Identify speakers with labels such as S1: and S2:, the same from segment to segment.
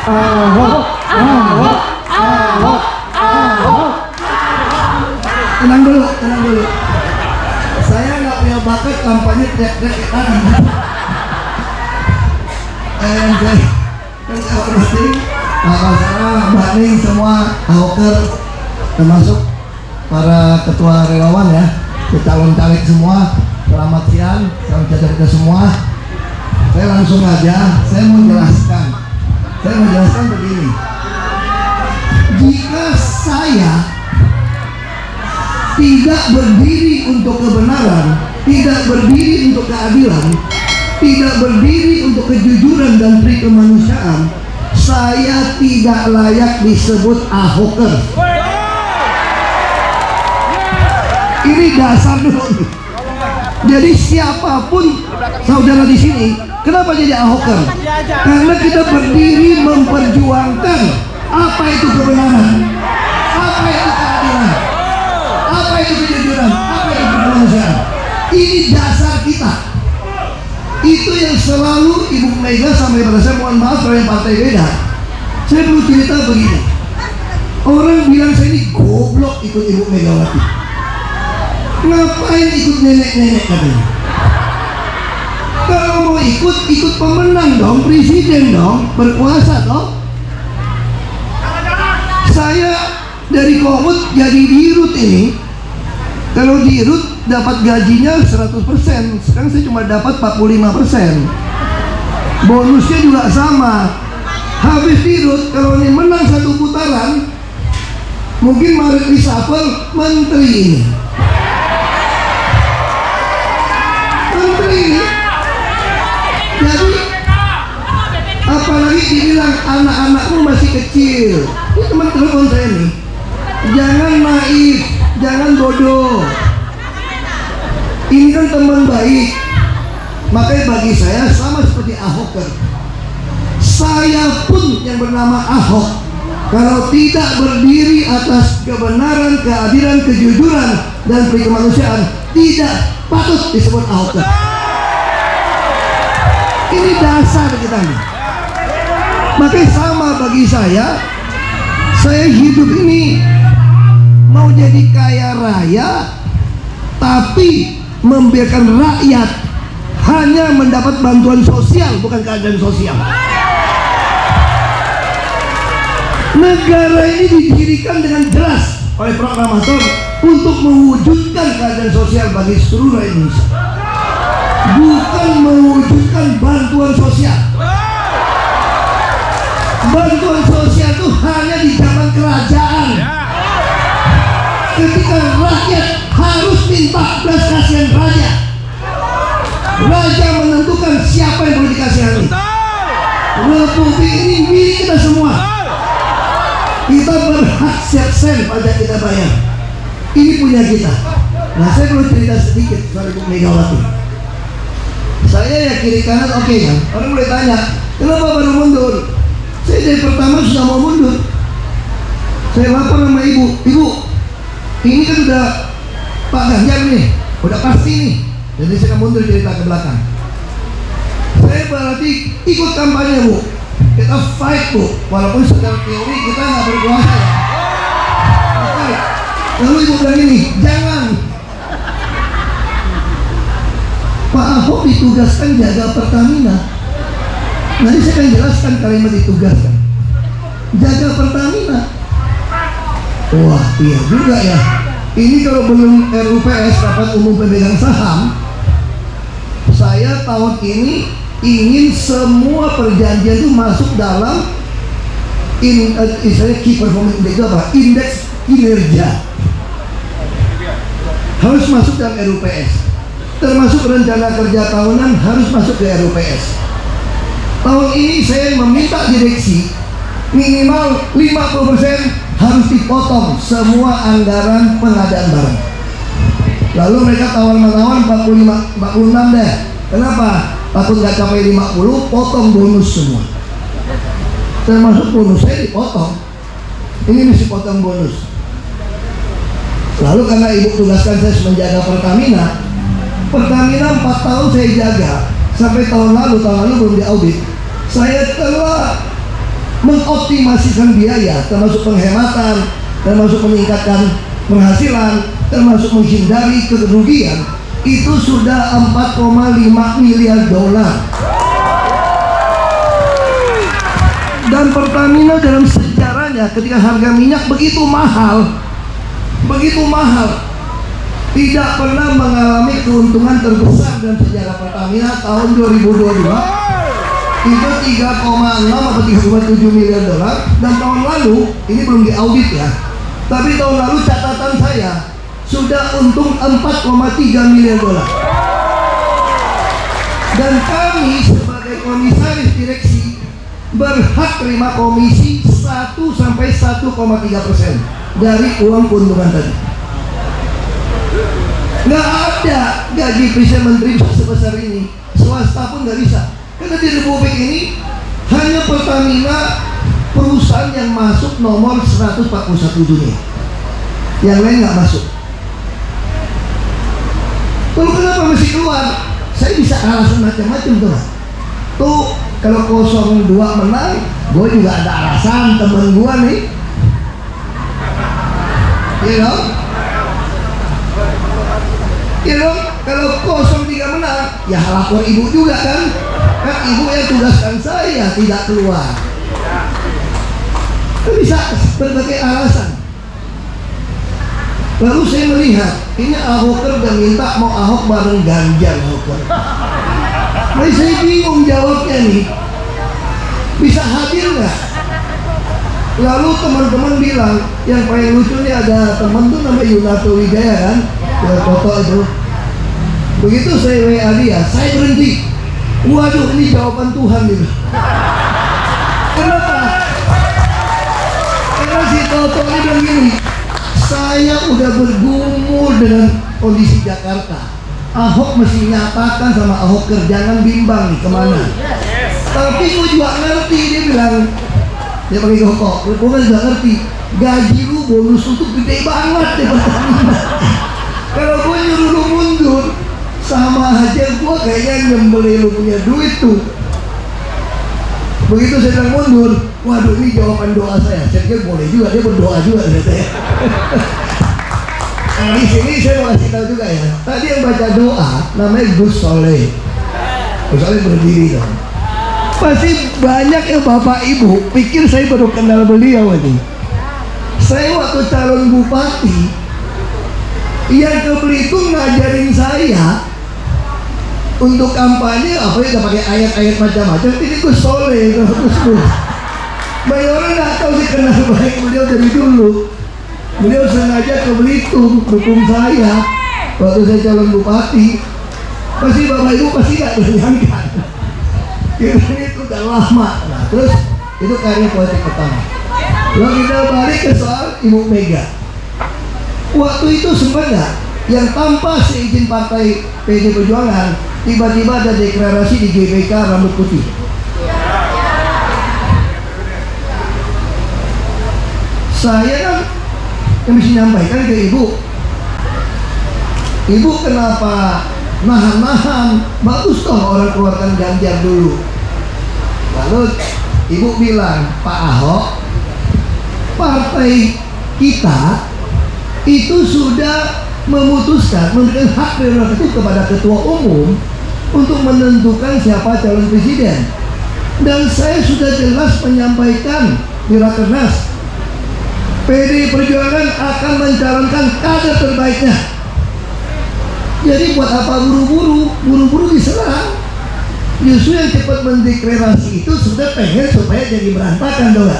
S1: Ahok, Ahok, Ahok, Ahok.
S2: Tenang dulu. Saya nggak punya bakat kampanye teriak-teriakan. Saya hormati Pak Sarah, Mbak Ning, semua Ahoker, termasuk para ketua relawan ya, calon caleg semua. Selamat siang, salam sejahtera kita semua. Saya langsung aja, saya mau jelaskan begini. Jika saya tidak berdiri untuk kebenaran, tidak berdiri untuk keadilan, tidak berdiri untuk kejujuran dan pri kemanusiaan, saya tidak layak disebut Ahoker. Ini dasar dulu. Jadi siapapun saudara di sini, kenapa jadi Ahoker? Karena kita berdiri memperjuangkan apa itu kebenaran, apa itu keadilan, apa itu kejujuran, apa itu kemanusiaan. Ini dasar kita. Itu yang selalu Ibu Mega sampai pada saya, mohon maaf kalau yang partai beda. Saya perlu cerita begini. Orang bilang saya ini goblok ikut Ibu Megawati. Ngapain ikut nenek-nenek katanya? Kalau mau ikut pemenang dong, presiden dong, berkuasa dong. Saya dari Komut jadi dirut ini. Kalau dirut dapat gajinya 100%, sekarang saya cuma dapat 45%. Bonusnya juga sama. Habis dirut, kalau ini menang satu putaran, mungkin Maret reshuffle menteri ini. Jadi apalagi dibilang anak-anakmu masih kecil. Ini teman telepon saya nih, jangan naif, jangan bodoh. Ini kan teman baik. Makanya bagi saya sama seperti Ahoker. Saya pun yang bernama Ahok, kalau tidak berdiri atas kebenaran, keadilan, kejujuran dan pri kemanusiaan, tidak patut disebut Ahoker. Ini dasar kita nih. Makanya sama bagi saya hidup ini mau jadi kaya raya, tapi membiarkan rakyat hanya mendapat bantuan sosial, bukan keadilan sosial. Negara ini didirikan dengan jelas oleh proklamator untuk mewujudkan keadilan sosial bagi seluruh Indonesia, bukan mewujudkan bantuan sosial. Bantuan sosial itu hanya di zaman kerajaan, ketika rakyat harus minta belas kasihan raja. Raja menentukan siapa yang boleh dikasihani. Republik ini milik kita semua. Kita berhak setiap sen pajak kita bayar. Ini punya kita. Nah, saya perlu cerita sedikit soal Ibu Megawati. Saya ya kiri kanan oke kan. Orang boleh tanya, kenapa baru mundur? Saya dari pertama sudah mau mundur. Saya lapor sama ibu, ini kan udah Pak Ganjar nih, udah pasti nih. Jadi saya mundur cerita ke belakang. Saya berarti ikut kampanye Bu, kita fight Bu, walaupun secara teori kita nggak berkuasa. Lalu ibu bilang ini, jangan. Pak Ahok ditugaskan jaga Pertamina. Nanti saya akan jelaskan kalimat ditugaskan. Jaga Pertamina. Wah, iya juga ya. Ini kalau belum RUPS, rapat umum pemegang saham, saya tahun ini ingin semua perjanjian itu masuk dalam istilahnya key performance index, apa? Indeks kinerja. Harus masuk dalam RUPS. Termasuk rencana kerja tahunan harus masuk ke RUPS. Tahun ini saya meminta direksi minimal 50% harus dipotong semua anggaran pengadaan barang. Lalu mereka tawar-menawar 46 deh. Kenapa? Takut nggak capai 50, potong bonus semua. Termasuk bonus saya dipotong. Ini mesti potong bonus. Lalu karena ibu tugaskan saya menjaga Pertamina 4 tahun saya jaga. Sampai tahun lalu belum diaudit. Saya telah mengoptimasikan biaya, termasuk penghematan, termasuk meningkatkan penghasilan, termasuk menghindari kerugian, itu sudah 4,5 miliar dolar. Dan Pertamina dalam sejarahnya ketika harga minyak begitu mahal, tidak pernah mengalami keuntungan terbesar dalam sejarah Pertamina. Tahun 2022 itu 3,6 atau 3,7 miliar dolar, dan tahun lalu, ini belum diaudit ya, tapi tahun lalu catatan saya sudah untung 4,3 miliar dolar. Dan kami sebagai komisaris direksi berhak terima komisi 1-1,3% dari uang keuntungan tadi. Nggak ada gaji presiden menteri sebesar ini, swasta pun nggak bisa. Karena di Republik ini hanya Pertamina perusahaan yang masuk nomor 141 dunia, yang lain nggak masuk. Lalu kenapa masih keluar? Saya bisa alasan macam-macam tuh. Tuh kalau 02 menang, gue juga ada alasan, temen gue nih, kalau 03 menang, ya lapor ibu juga kan ibu yang tugaskan saya tidak keluar. Bisa berbagai alasan. Lalu saya melihat ini Ahoker dan minta mau Ahok bareng Ganjar Ahoker. Nah, saya bingung jawabnya nih, bisa hadir nggak? Lalu teman-teman bilang, yang paling lucu nih ada teman tuh namanya Yunarto Wijaya kan, foto itu. Begitu saya WA dia, saya berhenti. Waduh, ini jawaban Tuhan gitu. Kenapa? Karena si Toto ini bilang gini, saya udah bergumul dengan kondisi Jakarta. Ahok mesti nyatakan sama Ahoker, jangan bimbang nih kemana. Tapi gue juga ngerti, dia bilang, dia pakai koko, gue juga ngerti, gaji lu bonus untuk gede banget deh Pertamina. Kalau gue nyuruh lu mundur, sama aja gue kayaknya nyembeli lu punya duit tuh. Begitu saya bilang mundur, waduh ini jawaban doa saya. Saya kira boleh juga, dia berdoa juga katanya. Nah di sini saya mau kasih tahu juga ya. Tadi yang baca doa namanya Gus Soleh. Gus Soleh berdiri dong. Pasti banyak ya bapak ibu pikir saya baru kenal beliau ini. Saya waktu calon bupati, yang ke Belitung ngajarin saya untuk kampanye apa ya, pakai ayat-ayat macam-macam. Ini Gus Soleh, Gus. Banyak orang nggak tahu sih kenal baik beliau dari dulu. Beliau sengaja ke Belitung dukung saya waktu saya calon bupati. Pasti bapak ibu pasti nggak menyangka. Ini itu udah lama. Nah terus itu karya politik pertama. Lalu kita balik ke soal Ibu Mega. Waktu itu sebenarnya yang tanpa seizin partai PD Perjuangan tiba-tiba ada deklarasi di GBK rambut putih. Saya kan yang mesti nyampaikan ke ibu, ibu kenapa nahan-nahan, bagus toh orang keluarkan Ganjar dulu. Lalu ibu bilang, Pak Ahok, partai kita itu sudah memutuskan memberikan hak prerogatif kepada ketua umum untuk menentukan siapa calon presiden, dan saya sudah jelas menyampaikan di Rakernas PD Perjuangan akan mencalonkan kader terbaiknya. Jadi buat apa buru-buru diserang? Justru yang cepat mendeklarasi itu sudah pengen supaya jadi berantakan dong.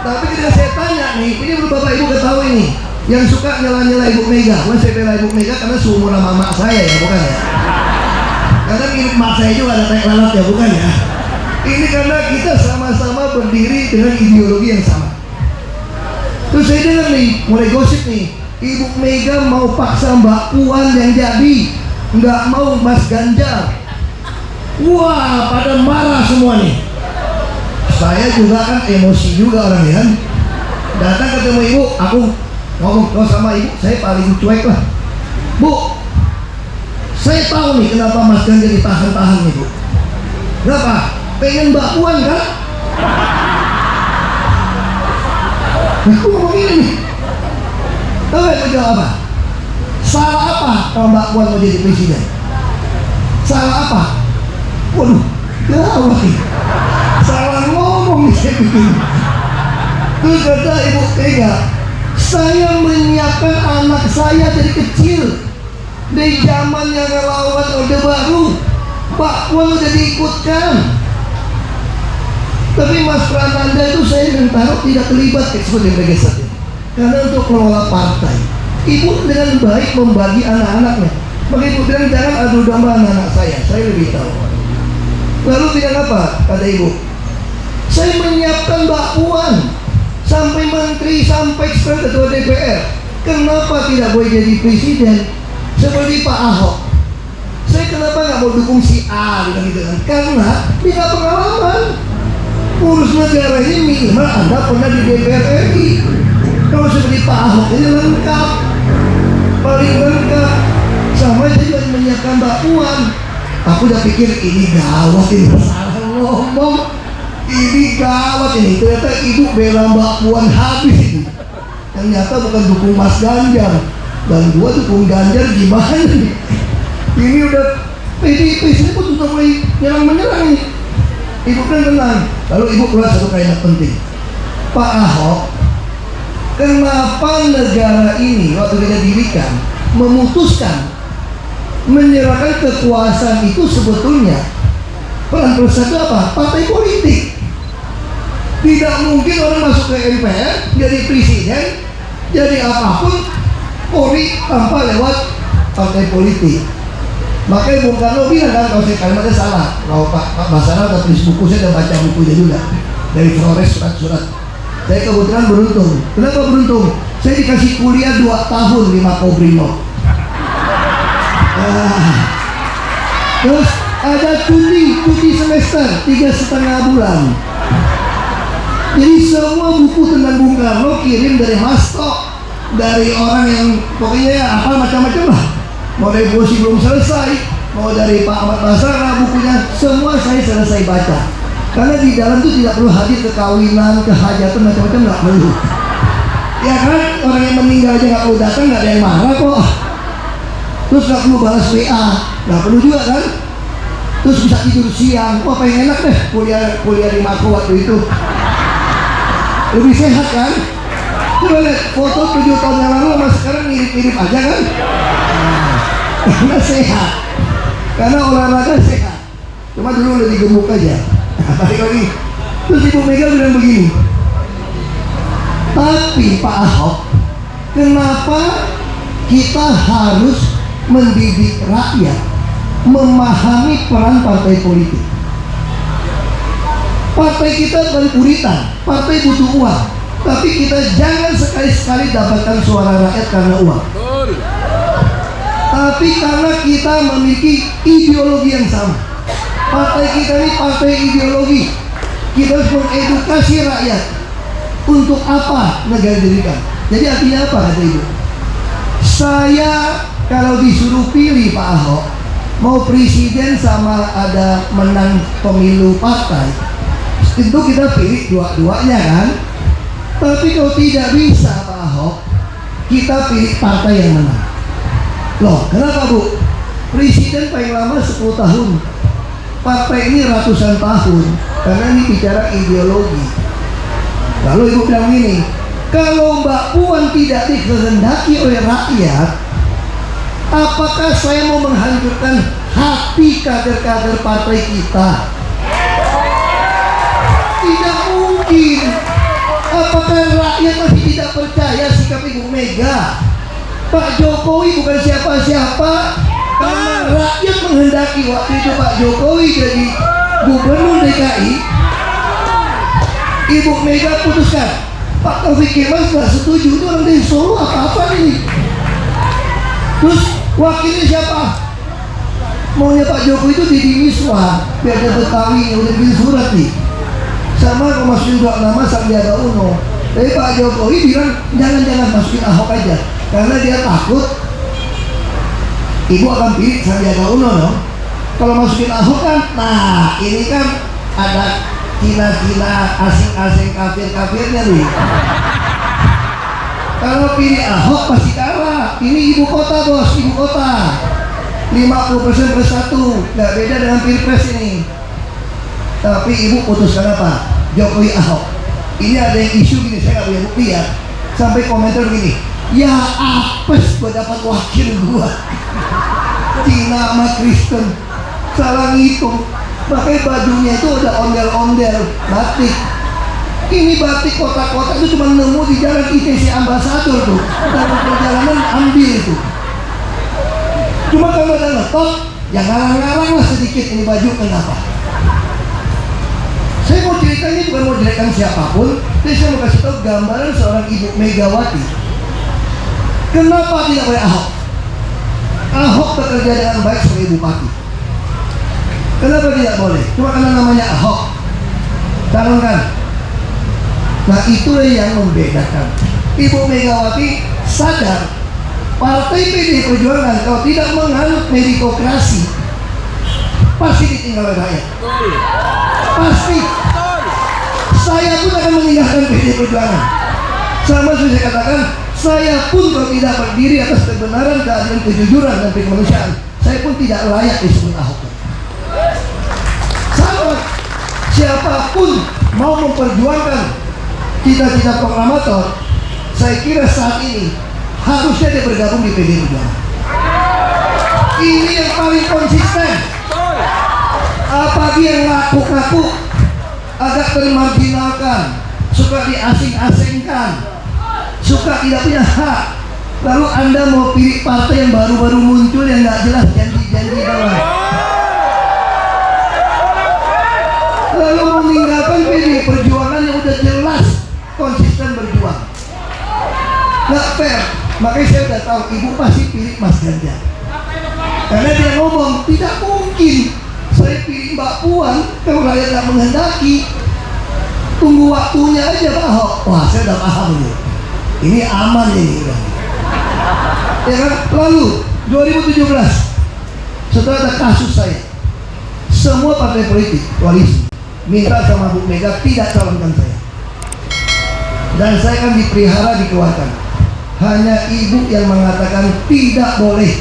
S2: Tapi ketika saya tanya nih, ini bapak ibu ketahui nih, yang suka nyela-nyela Ibu Mega. Saya bela Ibu Mega karena seumuran mama saya ya, bukan ya? Karena mirip mak saya juga ada kayak lalat ya, bukan ya? Ini karena kita sama-sama berdiri dengan ideologi yang sama. Terus saya dengar nih, mulai gosip nih, Ibu Mega mau paksa Mbak Puan yang jadi, nggak mau Mas Ganjar. Wah, pada marah semua nih. Saya juga kan emosi juga orangnya kan. Datang ketemu ibu, aku ngomong sama ibu, saya paling cuek lah. Bu, saya tahu nih kenapa Mas Ganjar ditahan-tahan nih Bu. Kenapa? Pengen Mbak Puan kan? Aku ngomong ini nih. Tahu gak aku jawab apa? Salah apa kalau Mbak Puan mau jadi presiden? Salah apa? Waduh, gawat nih. Salah ngomong nih saya bikin. Terus kata Ibu Mega, saya menyiapkan anak saya dari kecil. Di zaman yang ngelawan Orde Baru, Pak Puan udah diikutkan. Tapi Mas Prananda itu saya taruh tidak terlibat seperti mereka saja. Karena untuk mengelola partai, Ibu dengan baik membagi anak-anaknya. Maka Ibu bilang jangan adu domba anak saya lebih tahu. Lalu bilang apa? Kata Ibu, saya menyiapkan Mbak Puan sampai menteri, sampai ketua DPR. Kenapa tidak boleh jadi presiden seperti Pak Ahok? Saya kenapa nggak mau dukung si A gitu kan? Karena dia nggak pengalaman urus negara ini, minimal Anda pernah di DPR RI. Kalau seperti Pak Ahok ini lengkap, paling lengkap. Sama saya juga menyiapkan Mbak Puan. Aku udah pikir ini gawat, ini salah ngomong, ini gawat ini. Ternyata Ibu bela Mbak Puan habis itu. Ternyata bukan dukung Mas Ganjar, dan gua dukung Ganjar gimana nih? Ini udah PDIP sini pun sudah mulai menyerang ini. Ibu kan tenang. Lalu Ibu keluar satu kalimat penting. Pak Ahok, kenapa negara ini waktu kita dirikan memutuskan menyerahkan kekuasaan itu sebetulnya peran terbesar apa? Partai politik. Tidak mungkin orang masuk ke MPR jadi presiden, jadi apapun Polri tanpa lewat partai politik. Makanya Bung Karno bilang kan, kalau saya kalimatnya salah, kalau Pak Basara udah tulis buku, saya udah baca bukunya juga dari Flores, surat-surat. Saya kebetulan beruntung. Kenapa beruntung? Saya dikasih kuliah 2 tahun di Makobrimob. Terus ada cuti semester 3,5 bulan. Jadi semua buku tentang Bung Karno kirim dari Hasto, dari orang yang pokoknya apa macam-macam lah. Mau dari Bosi belum selesai, mau dari Pak Ahmad Basara bukunya, semua saya selesai baca. Karena di dalam itu tidak perlu hadir kekawinan, kehajatan macam-macam, nggak perlu. Ya kan, orang yang meninggal aja nggak perlu datang, nggak ada yang marah kok. Terus nggak perlu balas WA, nggak perlu juga kan. Terus bisa tidur siang, wah pengen enak deh kuliah di Mako waktu itu. Lebih sehat kan? Coba lihat foto 7 tahun yang lalu sama sekarang mirip-mirip aja kan? Karena sehat, karena olahraga sehat. Cuma dulu lebih gemuk aja. Balik lagi. Terus Ibu Mega bilang begini, tapi Pak Ahok, kenapa kita harus mendidik rakyat memahami peran partai politik? Partai kita bukan kuritan, partai butuh uang, tapi kita jangan sekali-sekali dapatkan suara rakyat karena uang. Tapi karena kita memiliki ideologi yang sama. Partai kita ini partai ideologi. Kita harus mengedukasi rakyat. Untuk apa negara didirikan? Jadi artinya apa kata Ibu? Saya kalau disuruh pilih Pak Ahok, mau presiden sama ada menang pemilu partai, tentu kita pilih dua-duanya kan. Tapi kalau tidak bisa Pak Ahok, kita pilih partai yang menang. Loh, kenapa Bu? Presiden paling lama 10 tahun, partai ini ratusan tahun, karena ini bicara ideologi. Lalu Ibu bilang ini, kalau Mbak Puan tidak dikehendaki oleh rakyat, apakah saya mau menghancurkan hati kader-kader partai kita? Tidak mungkin. Apakah rakyat masih tidak percaya sikap Ibu Mega? Pak Jokowi bukan siapa-siapa, karena rakyat menghendaki. Waktu itu Pak Jokowi jadi gubernur DKI, Ibu Mega putuskan. Pak Taufik Kemas nggak setuju, itu orang dari Solo apa-apa ini. Terus wakilnya siapa? Maunya Pak Jokowi itu Deddy Miswar, biar dia Betawi, udah bikin surat nih. Sama kalau masukin 2 nama Sandiaga Uno. Tapi Pak Jokowi bilang jangan masukin Ahok aja, karena dia takut Ibu akan pilih Sandiaga Uno dong. Kalau masukin Ahok kan, nah ini kan ada Cina-Cina, asing-asing, kafir-kafirnya nih. Kalau pilih Ahok pasti kalah. Ini ibu kota bos, ibu kota 50% plus 1, nggak beda dengan pilpres ini. Tapi ibu putuskan apa? Jokowi Ahok. Ini ada yang isu gini, saya nggak punya bukti ya. Sampai komentar begini, ya apes gua dapat wakil gua. Cina sama Kristen salah ngitung, pakai bajunya itu udah ondel-ondel batik. Ini batik kotak-kotak itu cuma nemu di jalan ITC Ambasador tuh, dalam perjalanan ambil itu. Cuma kalau ada ngetok, ya ngarang-ngarang lah sedikit ini baju kenapa. Saya mau cerita ini bukan mau jelekkan siapapun, tapi saya mau kasih tahu gambaran seorang Ibu Megawati. Kenapa tidak boleh Ahok? Ahok bekerja dengan baik sebagai bupati. Kenapa tidak boleh? Cuma karena namanya Ahok. Calonkan. Nah itulah yang membedakan. Ibu Megawati sadar Partai PDI Perjuangan kalau tidak menganut meritokrasi pasti ditinggal oleh rakyat. Pasti. Saya pun akan meninggalkan PDI Perjuangan. Sama seperti saya katakan, saya pun kalau tidak berdiri atas kebenaran, keadilan, kejujuran dan kemanusiaan, saya pun tidak layak disebut Ahok. Sama siapapun mau memperjuangkan cita-cita proklamator, saya kira saat ini harusnya dia bergabung di PDI Perjuangan. Ini yang paling konsisten. Apalagi yang ngaku-ngaku agak termarginalkan, suka diasing-asingkan, suka tidak punya hak. Lalu Anda mau pilih partai yang baru-baru muncul yang nggak jelas janji-janji bawah. Lalu meninggalkan PDI Perjuangan yang udah jelas konsisten berjuang. Nggak fair. Makanya saya udah tahu ibu pasti pilih Mas Ganjar. Karena dia ngomong tidak mungkin saya pilih Mbak Puan kalau rakyat nggak menghendaki. Tunggu waktunya aja Pak Ahok. Wah saya udah paham ini. Ini aman ini udah. Ya kan? Lalu 2017 setelah ada kasus saya, semua partai politik koalisi minta sama Bu Mega tidak calonkan saya. Dan saya kan dipelihara dikeluarkan. Hanya ibu yang mengatakan tidak boleh.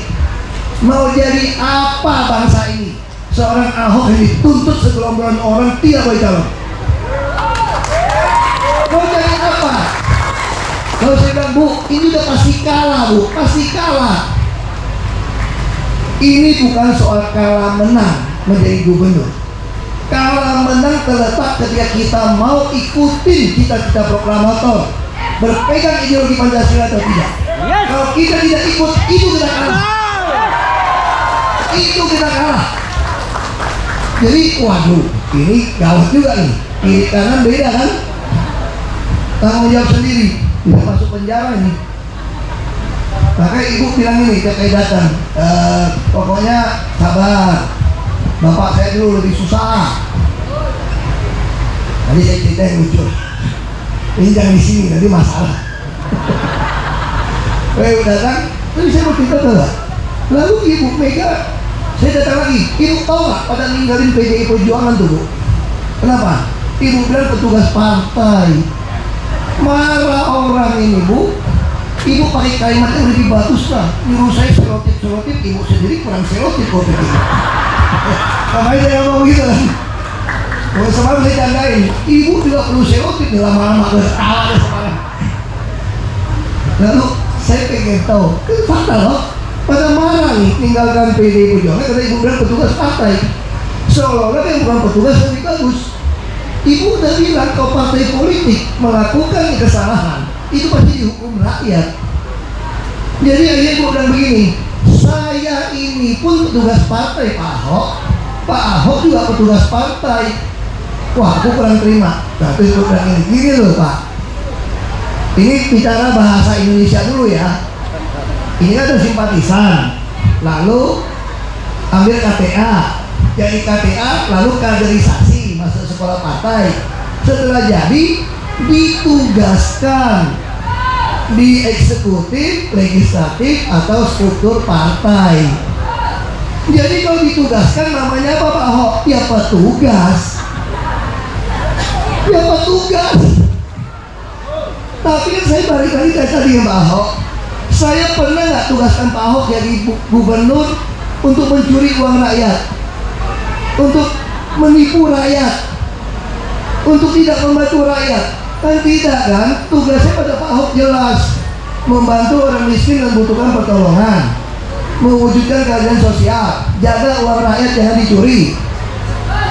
S2: Mau jadi apa bangsa ini? Seorang Ahok yang dituntut segelombolan orang tidak boleh calon. Mau jadi apa? Kalau saya bilang, Bu, ini udah pasti kalah, Bu, pasti kalah. Ini bukan soal kalah menang menjadi gubernur. Kalah menang terletak ketika kita mau ikutin cita-cita proklamator, berpegang ideologi Pancasila atau tidak. Kalau kita tidak ikut, itu kita kalah. Itu kita kalah. Jadi, waduh, ini gawat juga nih. Kiri kanan beda kan? Tanggung jawab sendiri, bisa masuk penjara ini. Makanya ibu bilang ini, kayak datang, pokoknya sabar. Bapak saya dulu lebih susah. Tadi saya cerita yang lucu. Ini jangan di sini, nanti masalah. Ibu datang, terus saya mau cerita tuh. Lalu Ibu Mega, saya datang lagi. Ibu tahu nggak pada ninggalin PDI Perjuangan tuh, Bu? Kenapa? Ibu bilang petugas partai. Marah orang ini, Bu. Ibu pakai kalimat yang lebih bagus lah. Nyuruh saya selotip, ibu sendiri kurang selotip kok begini. Makanya saya ngomong gitu kan. Kalau semalam saya candain, ibu juga perlu selotip nih lama-lama berkala deh semalam. Lalu saya pengen tahu, kan fakta loh. Pada marah nih tinggalkan PDI Perjuangan karena ibu bilang petugas partai. Seolah-olah yang bukan petugas lebih bagus. Ibu udah bilang kalau partai politik melakukan kesalahan itu pasti dihukum rakyat. Jadi akhirnya ibu bilang begini, saya ini pun petugas partai Pak Ahok. Pak Ahok juga petugas partai. Wah aku kurang terima. Tapi ibu bilang gini loh Pak, ini bicara bahasa Indonesia dulu ya. Ini ada simpatisan, lalu ambil KTA, jadi KTA, lalu kaderisasi masuk sekolah partai. Setelah jadi ditugaskan di eksekutif, legislatif atau struktur partai. Jadi kalau ditugaskan namanya apa Pak Ahok? Ya petugas. tugas. Tapi kan saya balik-balik tadi dengan Pak Ahok. Saya pernah nggak tugaskan Pak Ahok jadi gubernur untuk mencuri uang rakyat, untuk menipu rakyat, untuk tidak membantu rakyat? Kan tidak kan? Tugasnya pada Pak Ahok jelas, membantu orang miskin dan membutuhkan pertolongan, mewujudkan keadilan sosial, jaga uang rakyat jangan dicuri.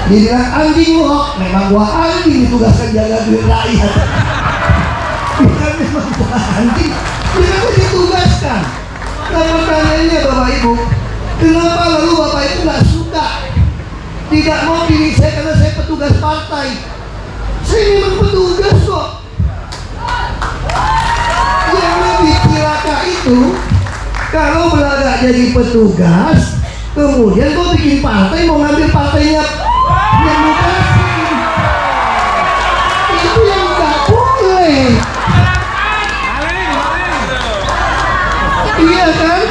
S2: Dibilang anjing loh, memang gua anjing ditugaskan jaga duit rakyat. Bukan memang gua anjing, kenapa ditugaskan? Nah pertanyaannya Bapak Ibu, kenapa lalu Bapak Ibu nggak suka, tidak mau pilih saya karena saya petugas partai? Saya memang petugas kok. Yang lebih celaka itu kalau belagak jadi petugas, kemudian kau bikin partai, mau ngambil partainya yang bukan, itu yang nggak boleh. Iya kan?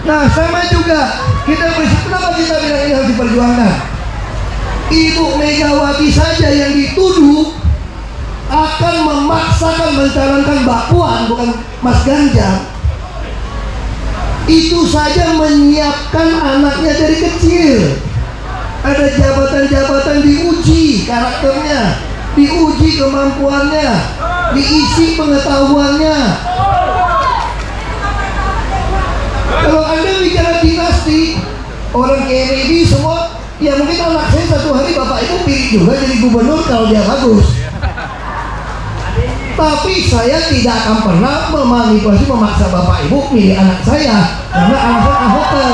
S2: Nah sama juga kita berisik, kenapa kita bilang ini harus diperjuangkan? Ibu Megawati saja yang dituduh akan memaksakan mencalonkan Mbak Puan, bukan Mas Ganjar. Itu saja menyiapkan anaknya dari kecil. Ada jabatan-jabatan diuji karakternya, diuji kemampuannya, diisi pengetahuannya. Kalau Anda bicara dinasti, orang Kennedy semua, ya mungkin anak saya satu hari Bapak Ibu pilih juga jadi gubernur kalau dia bagus. Tapi saya tidak akan pernah memanipulasi, memaksa Bapak Ibu milih anak saya karena anak saya Ahoker.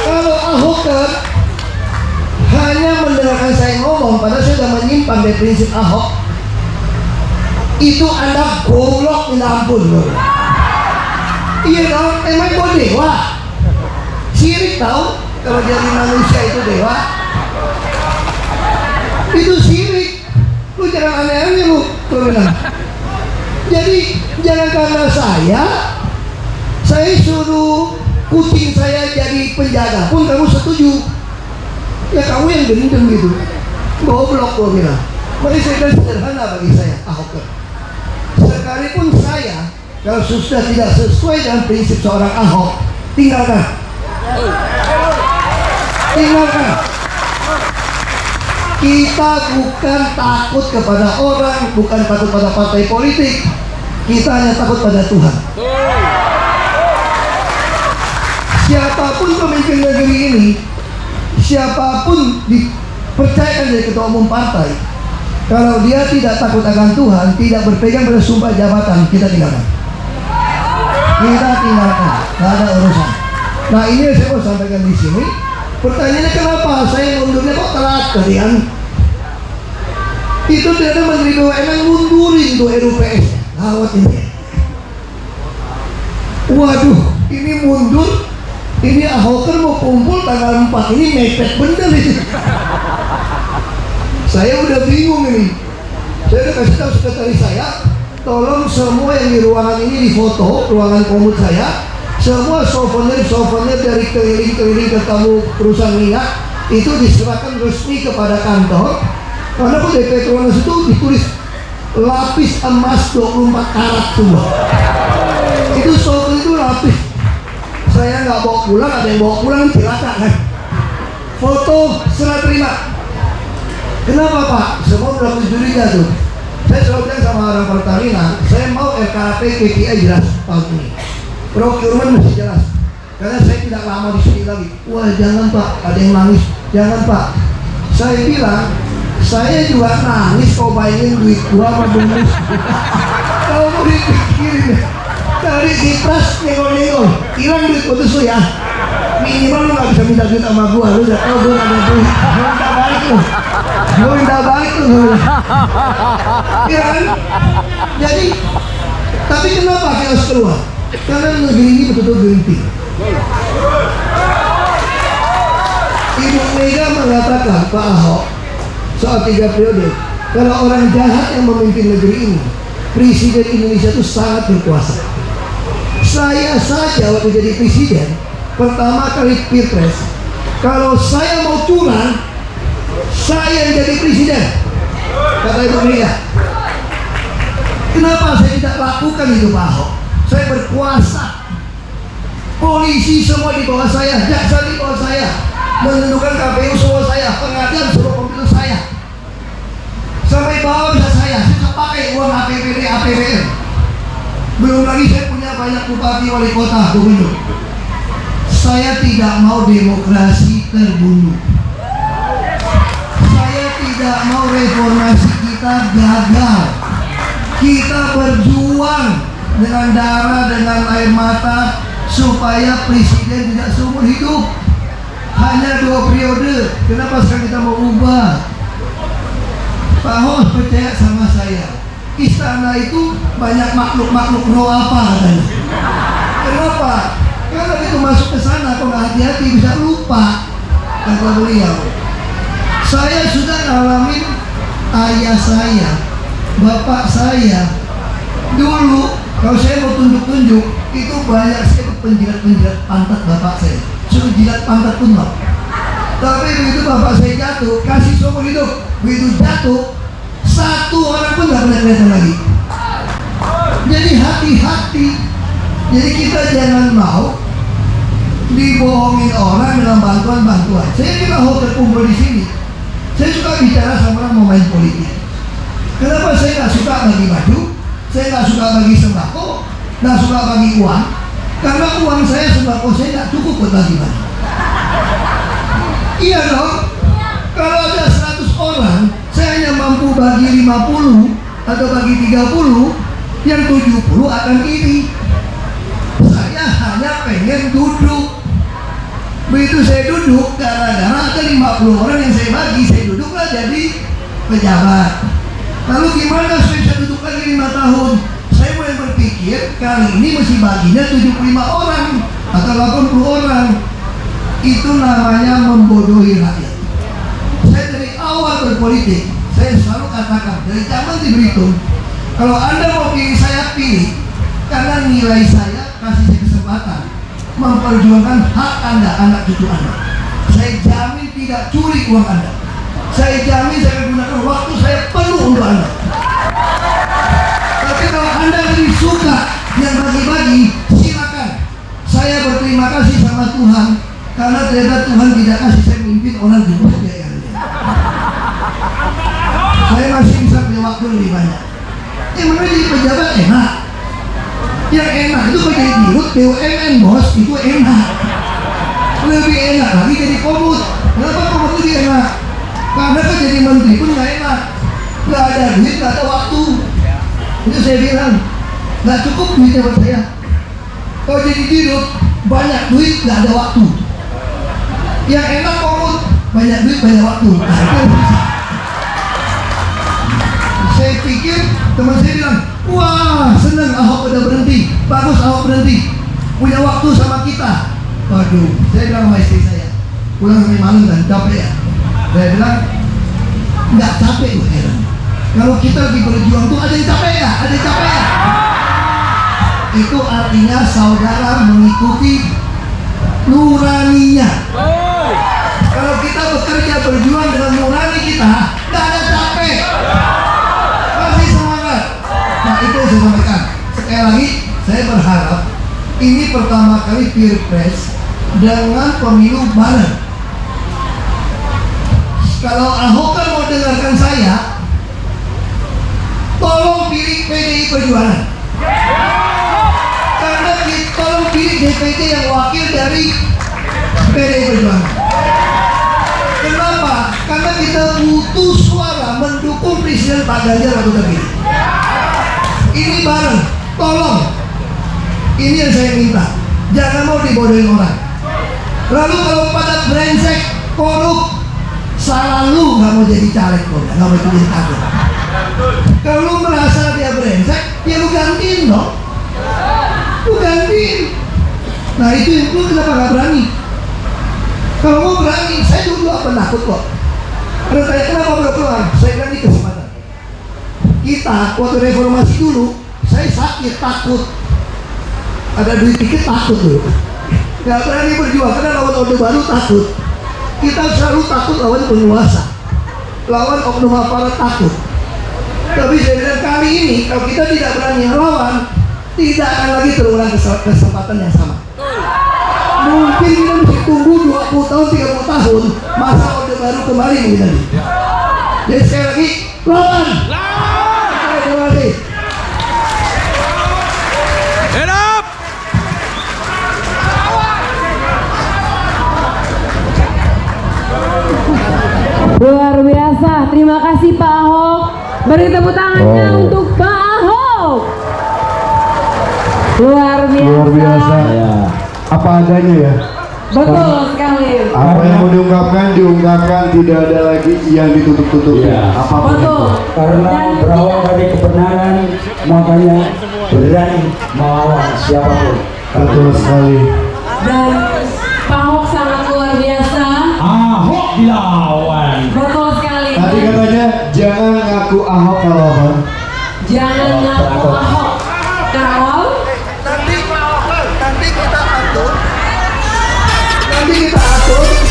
S2: Kalau Ahoker hanya mendengarkan saya ngomong, padahal saya sudah menyimpang dari prinsip Ahok, itu Anda goblok minta ampun loh. Iya dong, emang gue dewa? Sirik tau kalau jadi manusia itu dewa? Itu sirik. Lu jangan aneh-aneh lu bilang. Jadi jangan karena saya suruh kucing saya jadi penjaga pun kamu setuju. Ya kamu yang gendeng gitu, goblok gua bilang. Mari saya sederhana bagi saya Ahok. Sekalipun saya kalau sudah tidak sesuai dengan prinsip seorang Ahok, tinggalkan. Kita bukan takut kepada orang, bukan takut pada partai politik. Kita hanya takut pada Tuhan. Siapapun pemimpin negeri ini, siapapun dipercayakan jadi ketua umum partai, kalau dia tidak takut akan Tuhan, tidak berpegang pada sumpah jabatan, kita tinggalkan. Nggak ada urusan. Nah ini yang saya mau sampaikan di sini. Pertanyaannya kenapa saya mundurnya kok telat kalian? Itu tidak ada Menteri BUMN mundurin tuh RUPS. Lawat ini. Waduh, ini mundur. Ini Ahoker mau kumpul tanggal 4 ini mepet bener ini. Saya udah bingung ini. Saya udah kasih tahu sekretaris saya, tolong semua yang di ruangan ini difoto, ruangan komut saya. Semua souvenir dari keliling-keliling ketemu perusahaan minyak itu diserahkan resmi kepada kantor. Karena di Petronas itu ditulis lapis emas 24 karat semua. Itu souvenir itu lapis. Saya nggak bawa pulang, ada yang bawa pulang celaka kan. Foto serah terima. Kenapa Pak? Semua udah mencuriga tuh. Saya selalu bilang sama orang Pertamina, saya mau RKP KPI jelas tahun ini. Procurement mesti jelas. Karena saya tidak lama di sini lagi. Wah jangan Pak, ada yang nangis. Jangan Pak. Saya bilang, saya juga nangis kau bayangin duit gua sama bonus. Kalau mau dipikirin, dari Cipras nengol-nengol, hilang duit gua tuh ya. Minimal lu gak bisa minta duit sama gua. Lu udah tau gua gak ada duit. Gua minta balik lu. Iya kan? Jadi, tapi kenapa kita harus keluar? Karena negeri ini betul-betul genting. Ibu Mega mengatakan Pak Ahok soal 3 periode, kalau orang jahat yang memimpin negeri ini, Presiden Indonesia itu sangat berkuasa. Saya saja waktu jadi presiden pertama kali pilpres, kalau saya mau curang saya yang jadi presiden, kata Ibu Mega. Kenapa saya tidak lakukan itu Pak Ahok? Saya berkuasa, polisi semua di bawah saya, jaksa di bawah saya, menentukan KPU semua saya, pengadilan suruh pemilu saya, sampai bawah bisa saya pakai uang APBD, APBN. Belum lagi saya punya banyak bupati, wali kota, gubernur. Saya tidak mau demokrasi terbunuh. Saya tidak mau reformasi kita gagal. Kita berjuang dengan darah, dengan air mata, supaya presiden tidak seumur hidup, hanya 2 periode. Kenapa sekarang kita mau ubah? Pak Ahok percaya sama saya, istana itu banyak makhluk-makhluk roh apa katanya. Kenapa? Karena begitu masuk ke sana, kalau nggak hati-hati bisa lupa, kata beliau. Saya sudah ngalamin ayah saya, bapak saya. Dulu kalau saya mau tunjuk-tunjuk, itu banyak sekali penjilat-penjilat pantat bapak saya, suruh jilat pantat pun mau. Tapi begitu bapak saya jatuh, kasih seumur hidup, begitu jatuh, 1 orang pun nggak pernah kelihatan lagi. Jadi hati-hati. Jadi kita jangan mau dibohongin orang dengan bantuan-bantuan. Saya juga Ahok terkumpul di sini. Saya suka bicara sama orang mau main politik. Kenapa saya nggak suka bagi baju? Saya nggak suka bagi sembako, nggak suka bagi uang. Karena uang saya, sembako saya nggak cukup buat bagi-bagi. Iya dong. Kalau ada 100 orang, saya hanya mampu bagi 50 atau bagi 30, yang 70 akan iri. Saya hanya pengen duduk. Begitu saya duduk, gara-gara ada 50 orang yang saya bagi, saya duduklah jadi pejabat. Lalu gimana saya bisa duduk lagi 5 tahun? Saya mulai berpikir, kali ini mesti baginya 75 orang atau 80 orang. Itu namanya membodohi rakyat. Saya dari awal berpolitik, saya selalu katakan, dari zaman di Belitung, kalau Anda mau pilih, saya pilih, karena nilai saya kasih saya kesempatan memperjuangkan hak Anda, anak cucu Anda. Saya jamin tidak curi uang Anda. Saya jamin saya gunakan waktu saya penuh untuk Anda. Tapi kalau Anda lebih suka yang bagi-bagi, silakan. Saya berterima kasih sama Tuhan, karena ternyata Tuhan tidak kasih saya mimpin orang di bawah biaya Anda. Saya masih bisa punya waktu lebih banyak. Yang mana jadi pejabat enak. Yang enak itu kalau jadi dirut BUMN bos, itu enak. Lebih enak lagi jadi komut. Kenapa komut lebih enak? Karena kan jadi menteri pun nggak enak, nggak ada duit, nggak ada waktu. Itu saya bilang, nggak cukup duitnya buat saya. Kalau jadi dirut, banyak duit, nggak ada waktu. Yang enak komut, banyak duit, banyak waktu. Nah, itu bisa. Saya pikir, teman saya bilang, wah senang Ahok udah berhenti, bagus Ahok berhenti, punya waktu sama kita. Waduh, saya bilang sama istri saya, pulang sampai malam dan capek ya. Saya bilang, nggak capek loh, heran. Kalau kita lagi berjuang tuh ada yang capek ya, ada yang capek ya. Itu artinya saudara mengikuti nuraninya. Kalau kita bekerja berjuang dengan nurani kita, nggak ada capek. Masih semangat. Nah itu yang saya sampaikan. Sekali lagi, saya berharap ini pertama kali Pilpres dengan pemilu bareng. Kalau Ahok kan mau dengarkan saya, tolong pilih PDI Perjuangan. Karena tolong pilih DPD yang wakil dari PDI Perjuangan. Kenapa? Karena kita butuh suara mendukung Presiden Pak Ganjar waktu terpilih. Ini bareng, tolong. Ini yang saya minta. Jangan mau dibodohin orang. Lalu kalau pada brengsek, korup, salah lu nggak mau jadi caleg kok, nggak mau jadi kader. Kalau lu merasa dia brengsek, ya lu gantiin dong. Lu gantiin. Nah itu yang lu kenapa nggak berani? Kalau mau berani, saya dulu nggak penakut kok. Ada tanya kenapa baru keluar? Saya bilang ini kesempatan. Kita waktu reformasi dulu, saya sakit, takut. Ada duit dikit takut dulu. Gak berani berjuang karena lawan Orde Baru takut. Kita selalu takut lawan penguasa. lawan oknum aparat takut. Tapi saya bilang kali ini kalau kita tidak berani lawan, tidak akan lagi terulang kesempatan yang sama. Mungkin kita mesti tunggu 20 tahun, 30 tahun masa Orde Baru kembali mungkin nanti. Jadi sekali lagi lawan. Terima kasih.
S1: Hidup!
S3: Luar biasa, terima kasih Pak Ahok. Beri tepuk tangannya untuk Pak Ahok. Luar biasa.
S4: Luar biasa.
S5: Ya.
S4: Apa adanya ya.
S3: Betul sekali.
S4: Apa yang mau diungkapkan, tidak ada lagi yang ditutup-tutupi.
S5: Iya.
S4: Apapun
S3: Betul.
S4: itu.
S5: Karena berawal dari kebenaran, makanya berani melawan siapapun.
S4: Betul sekali.
S3: Dan Pak Ahok sangat luar biasa.
S5: Ahok dilawan.
S3: Betul sekali.
S4: Tadi katanya jangan ngaku Ahok kalau apa?
S3: Jangan ngaku Ahok. Kalau
S2: Nanti kita atur